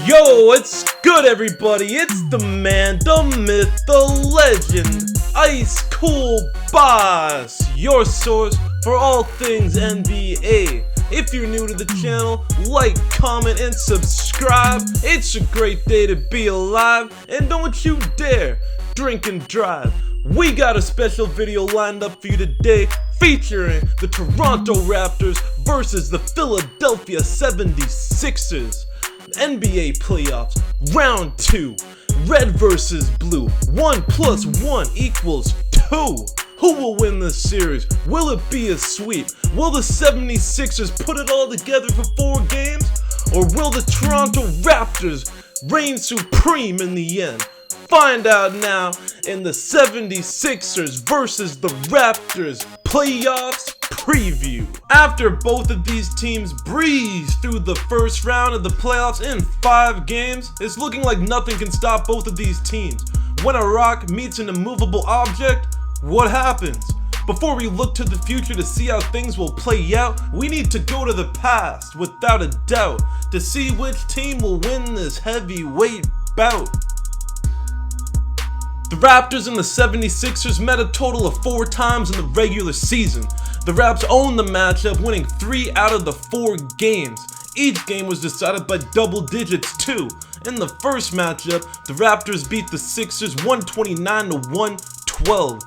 Yo, what's good everybody? It's the man, the myth, the legend, Ice Cool Boss, your source for all things NBA. If you're new to the channel, like, comment, and subscribe. It's a great day to be alive, and don't you dare drink and drive. We got a special video lined up for you today featuring the Toronto Raptors versus the Philadelphia 76ers. NBA playoffs, round 2, red versus blue, 1 plus 1 equals 2. Who will win this series? Will it be a sweep? Will the 76ers put it all together for 4 games? Or will the Toronto Raptors reign supreme in the end? Find out now in the 76ers versus the Raptors playoffs preview. After both of these teams breeze through the first round of the playoffs in 5 games, it's looking like nothing can stop both of these teams. When a rock meets an immovable object, what happens? Before we look to the future to see how things will play out, we need to go to the past without a doubt to see which team will win this heavyweight bout. The Raptors and the 76ers met a total of 4 times in the regular season. The Raps owned the matchup, winning 3 out of the 4 games. Each game was decided by double digits too. In the first matchup, the Raptors beat the Sixers 129-112.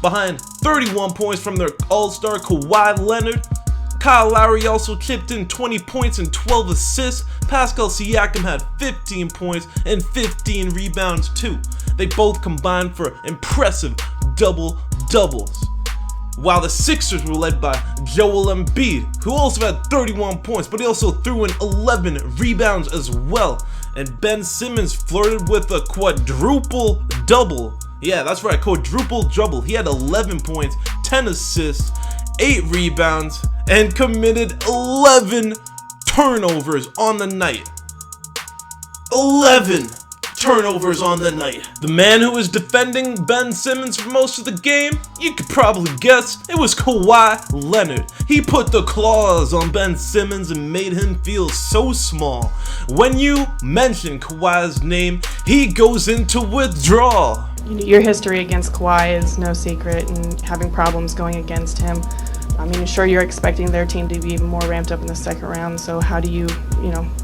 Behind 31 points from their all-star Kawhi Leonard, Kyle Lowry also chipped in 20 points and 12 assists. Pascal Siakam had 15 points and 15 rebounds too. They both combined for impressive double-doubles. While the Sixers were led by Joel Embiid, who also had 31 points, but he also threw in 11 rebounds as well. And Ben Simmons flirted with a quadruple-double. Yeah, that's right, quadruple-double. He had 11 points, 10 assists, 8 rebounds, and committed 11 turnovers on the night. 11 turnovers on the night. The man who was defending Ben Simmons for most of the game, you could probably guess, it was Kawhi Leonard. He put the claws on Ben Simmons and made him feel so small. When you mention Kawhi's name, he goes into withdrawal. Your history against Kawhi is no secret, and having problems going against him. I mean, sure, you're expecting their team to be even more ramped up in the second round, so how do you,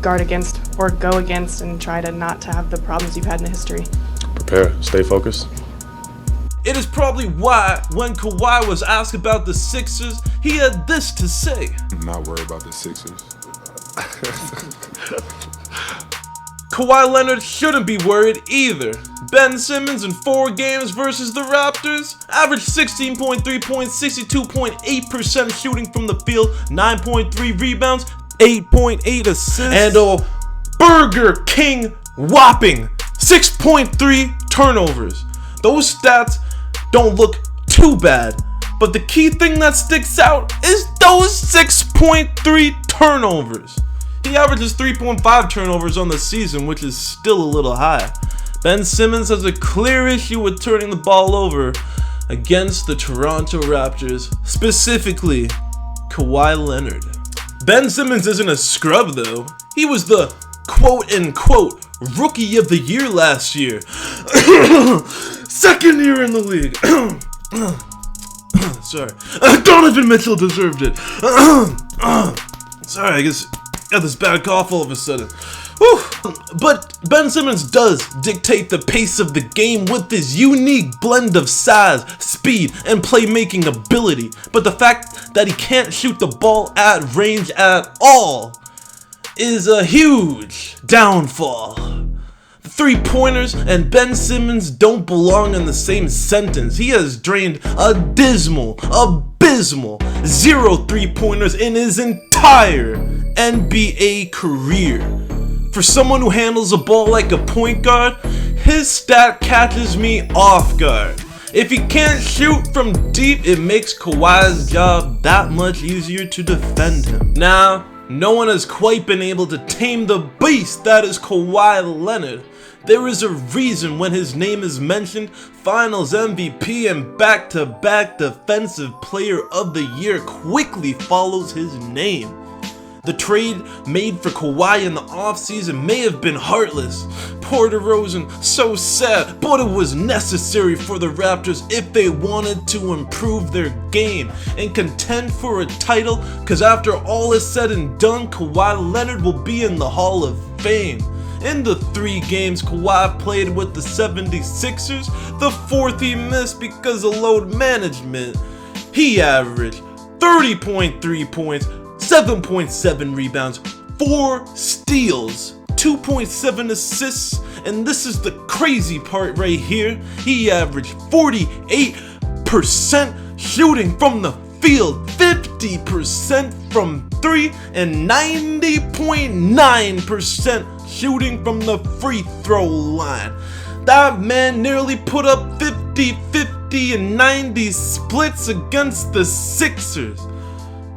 guard against or go against and try to not to have the problems you've had in the history? Prepare, stay focused. It is probably why, when Kawhi was asked about the Sixers, he had this to say. I'm not worried about the Sixers. Kawhi Leonard shouldn't be worried either. Ben Simmons in 4 games versus the Raptors averaged 16.3 points, 62.8% shooting from the field, 9.3 rebounds, 8.8 assists, and a Burger King whopping 6.3 turnovers. Those stats don't look too bad, but the key thing that sticks out is those 6.3 turnovers. He averages 3.5 turnovers on the season, which is still a little high. Ben Simmons has a clear issue with turning the ball over against the Toronto Raptors, specifically Kawhi Leonard. Ben Simmons isn't a scrub though. He was the quote-unquote Rookie of the Year last year. Second year in the league. Sorry. Donovan Mitchell deserved it. Sorry, I guess got this bad cough all of a sudden. Whew. But Ben Simmons does dictate the pace of the game with his unique blend of size, speed, and playmaking ability. But the fact that he can't shoot the ball at range at all is a huge downfall. The 3-pointers and Ben Simmons don't belong in the same sentence. He has drained abysmal 0 3-pointers in his entire NBA career. For someone who handles a ball like a point guard, his stat catches me off guard. If he can't shoot from deep, it makes Kawhi's job that much easier to defend him. Now, no one has quite been able to tame the beast that is Kawhi Leonard. There is a reason when his name is mentioned, Finals MVP and back-to-back Defensive Player of the Year quickly follows his name. The trade made for Kawhi in the offseason may have been heartless. Poor DeRozan, so sad, but it was necessary for the Raptors if they wanted to improve their game and contend for a title, cause after all is said and done, Kawhi Leonard will be in the Hall of Fame. In the 3 games Kawhi played with the 76ers, the 4th he missed because of load management. He averaged 30.3 points, 7.7 rebounds, 4 steals, 2.7 assists, and this is the crazy part right here. He averaged 48% shooting from the field, 50% from 3, and 90.9% shooting from the free throw line. That man nearly put up 50, 50, and 90 splits against the Sixers.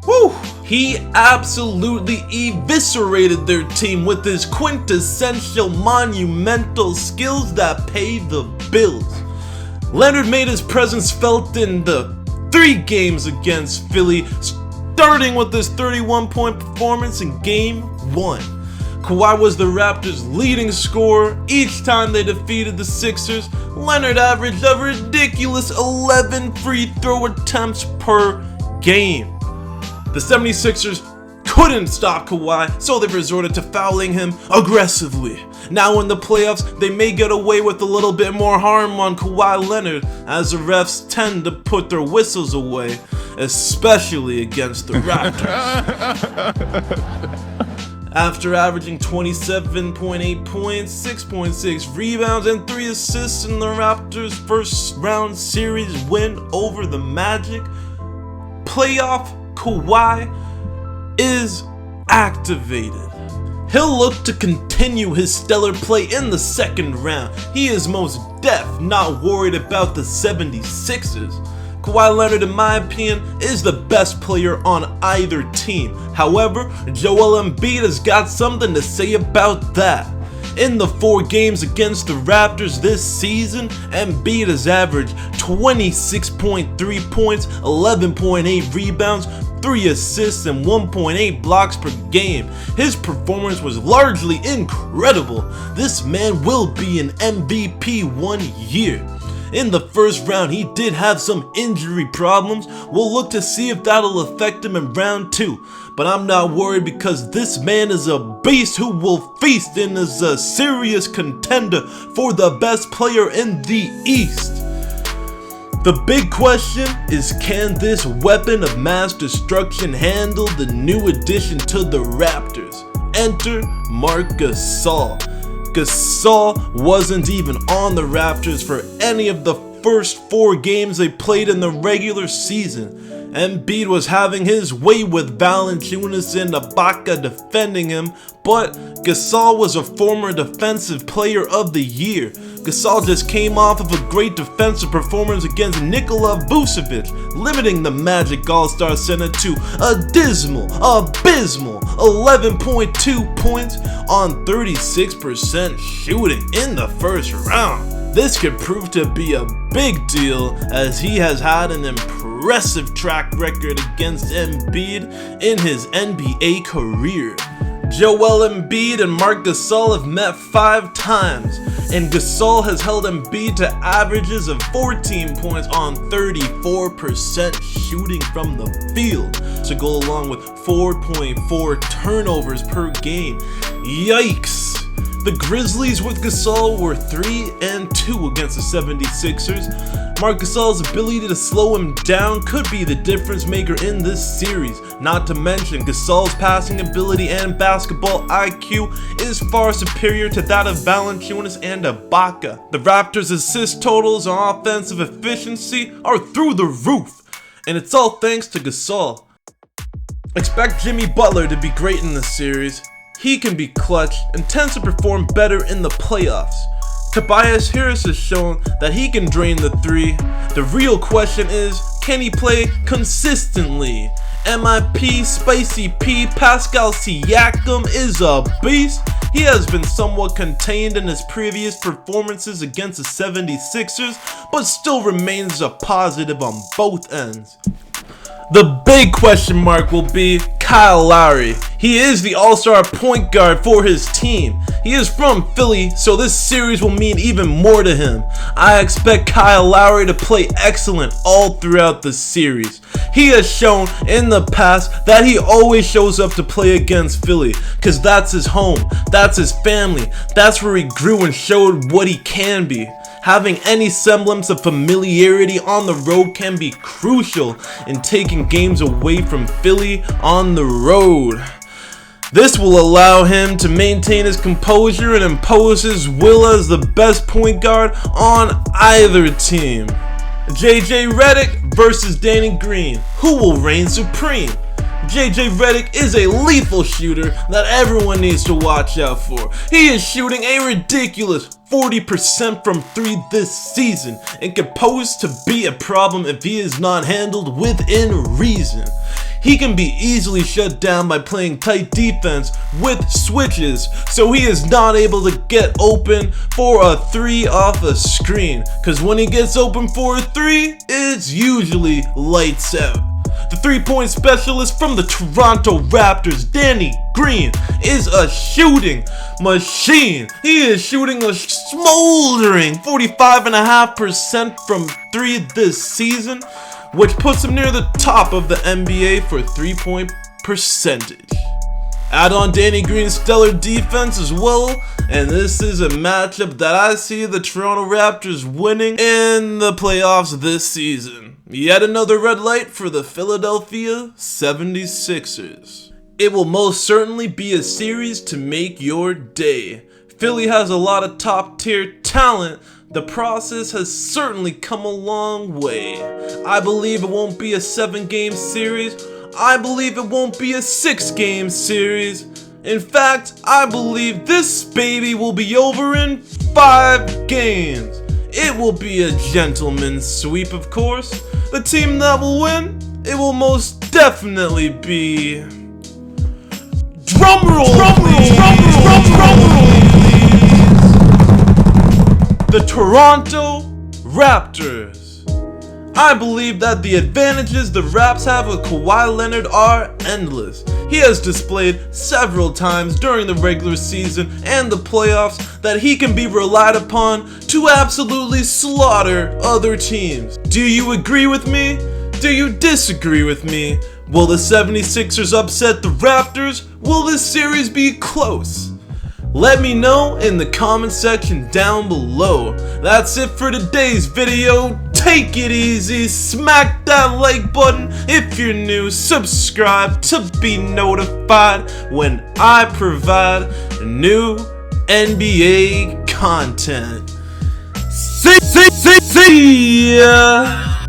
Woo! He absolutely eviscerated their team with his quintessential monumental skills that pay the bills. Leonard made his presence felt in the 3 games against Philly, starting with his 31-point performance in Game 1. Kawhi was the Raptors' leading scorer each time they defeated the Sixers. Leonard averaged a ridiculous 11 free throw attempts per game. The 76ers couldn't stop Kawhi, so they resorted to fouling him aggressively. Now in the playoffs, they may get away with a little bit more harm on Kawhi Leonard, as the refs tend to put their whistles away, especially against the Raptors. After averaging 27.8 points, 6.6 rebounds, and 3 assists in the Raptors' first round series win over the Magic, playoff Kawhi is activated. He'll look to continue his stellar play in the second round. He is most def not worried about the 76ers. Kawhi Leonard, in my opinion, is the best player on either team. However, Joel Embiid has got something to say about that. In the 4 games against the Raptors this season, Embiid has averaged 26.3 points, 11.8 rebounds, 3 assists, and 1.8 blocks per game. His performance was largely incredible. This man will be an MVP one year. In the first round, he did have some injury problems. We'll look to see if that'll affect him in round 2. But I'm not worried because this man is a beast who will feast and is a serious contender for the best player in the East. The big question is, can this weapon of mass destruction handle the new addition to the Raptors? Enter Marc Gasol. Gasol wasn't even on the Raptors for any of the first 4 games they played in the regular season. Embiid was having his way with Valanciunas and Ibaka defending him, but Gasol was a former defensive player of the year. Gasol just came off of a great defensive performance against Nikola Vucevic, limiting the Magic All-Star Center to abysmal 11.2 points on 36% shooting in the first round. This could prove to be a big deal, as he has had an impressive track record against Embiid in his NBA career. Joel Embiid and Marc Gasol have met 5 times, and Gasol has held Embiid to averages of 14 points on 34% shooting from the field, to go along with 4.4 turnovers per game. Yikes! The Grizzlies with Gasol were 3-2 against the 76ers. Marc Gasol's ability to slow him down could be the difference maker in this series. Not to mention, Gasol's passing ability and basketball IQ is far superior to that of Valanciunas and Ibaka. The Raptors' assist totals and offensive efficiency are through the roof, and it's all thanks to Gasol. Expect Jimmy Butler to be great in this series. He can be clutch and tends to perform better in the playoffs. Tobias Harris has shown that he can drain the 3. The real question is, can he play consistently? MIP Spicy P Pascal Siakam is a beast. He has been somewhat contained in his previous performances against the 76ers, but still remains a positive on both ends. The big question mark will be Kyle Lowry. He is the all-star point guard for his team. He is from Philly, so this series will mean even more to him. I expect Kyle Lowry to play excellent all throughout the series. He has shown in the past that he always shows up to play against Philly, cause that's his home, that's his family, that's where he grew and showed what he can be. Having any semblance of familiarity on the road can be crucial in taking games away from Philly on the road. This will allow him to maintain his composure and impose his will as the best point guard on either team. JJ Redick versus Danny Green. Who will reign supreme? JJ Redick is a lethal shooter that everyone needs to watch out for. He is shooting a ridiculous 40% from 3 this season and can pose to be a problem if he is not handled within reason. He can be easily shut down by playing tight defense with switches, so he is not able to get open for a 3 off a screen, cause when he gets open for a 3, it's usually lights out. The 3-point specialist from the Toronto Raptors, Danny Green, is a shooting machine. He is shooting a smoldering 45.5% from 3 this season, which puts him near the top of the NBA for 3-point percentage. Add on Danny Green's stellar defense as well, and this is a matchup that I see the Toronto Raptors winning in the playoffs this season. Yet another red light for the Philadelphia 76ers. It will most certainly be a series to make your day. Philly has a lot of top tier talent. The process has certainly come a long way. I believe it won't be a 7-game series. I believe it won't be a 6-game series. In fact, I believe this baby will be over in 5 games. It will be a gentleman's sweep, of course. The team that will win, it will most definitely be... Drumroll! The Toronto Raptors. I believe that the advantages the Raps have with Kawhi Leonard are endless. He has displayed several times during the regular season and the playoffs that he can be relied upon to absolutely slaughter other teams. Do you agree with me? Do you disagree with me? Will the 76ers upset the Raptors? Will this series be close? Let me know in the comment section down below. That's it for today's video. Take it easy, smack that like button if you're new, subscribe to be notified when I provide new NBA content. See ya!